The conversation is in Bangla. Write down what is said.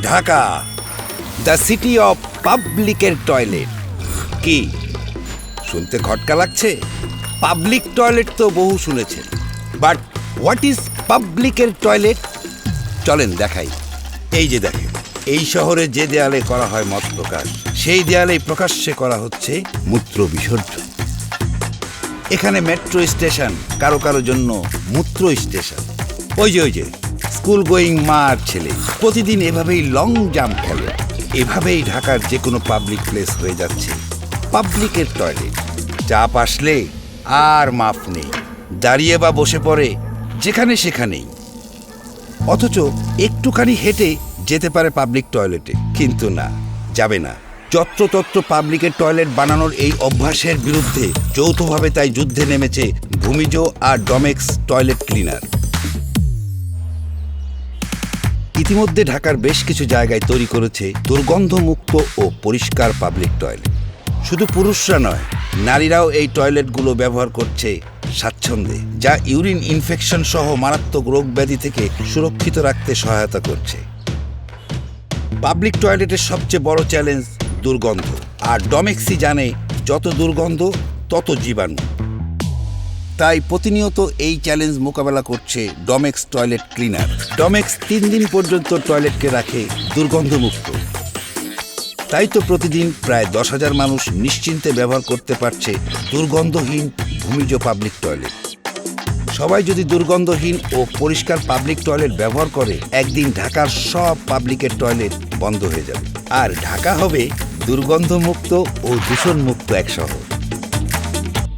ঢাকা, দ্য সিটি অফ পাবলিকের টয়লেট। কি শুনতে খটকা লাগছে? পাবলিক টয়লেট তো বহু শুনেছেন, বাট হোয়াট ইজ পাবলিকের টয়লেট? চলেন দেখাই। এই যে দেখেন, এই শহরে যে দেয়ালে করা হয় মত প্রকাশ, সেই দেয়ালেই প্রকাশ্যে করা হচ্ছে মূত্র বিসর্জন। এখানে মেট্রো স্টেশন, কারো কারো জন্য মূত্র স্টেশন। ওই যে স্কুল গোয়িং মা আর ছেলে প্রতিদিন এভাবেই লং জাম্প খেলে। এভাবেই ঢাকার যে কোনো পাবলিক প্লেস হয়ে যাচ্ছে পাবলিকের টয়লেট। চাপ আসলে আর মাফ নেই, দাঁড়িয়ে বা বসে পড়ে যেখানে সেখানেই। অথচ একটুখানি হেঁটে যেতে পারে পাবলিক টয়লেটে, কিন্তু না, যাবে না। যত্রতত্র পাবলিকের টয়লেট বানানোর এই অভ্যাসের বিরুদ্ধে যৌথভাবে তাই যুদ্ধে নেমেছে ভূমিজ আর ডমেক্স টয়লেট ক্লিনার। ইতিমধ্যে ঢাকার বেশ কিছু জায়গায় তৈরি করেছে দুর্গন্ধমুক্ত ও পরিষ্কার পাবলিক টয়লেট। শুধু পুরুষরা নয়, নারীরাও এই টয়লেটগুলো ব্যবহার করছে স্বাচ্ছন্দ্যে, যা ইউরিন ইনফেকশন সহ মারাত্মক রোগ ব্যাধি থেকে সুরক্ষিত রাখতে সহায়তা করছে। পাবলিক টয়লেটের সবচেয়ে বড় চ্যালেঞ্জ দুর্গন্ধ, আর ডমেক্সই জানে যত দুর্গন্ধ তত জীবাণু। তাই প্রতিনিয়ত এই চ্যালেঞ্জ মোকাবেলা করছে ডমেক্স টয়লেট ক্লিনার। ডমেক্স 3 দিন পর্যন্ত টয়লেটকে রাখে দুর্গন্ধমুক্ত। তাই তো প্রতিদিন প্রায় 10,000 মানুষ নিশ্চিন্তে ব্যবহার করতে পারছে দুর্গন্ধহীন ভূমিজ পাবলিক টয়লেট। সবাই যদি দুর্গন্ধহীন ও পরিষ্কার পাবলিক টয়লেট ব্যবহার করে, একদিন ঢাকার সব পাবলিকের টয়লেট বন্ধ হয়ে যাবে, আর ঢাকা হবে দুর্গন্ধমুক্ত ও দূষণমুক্ত এক শহর।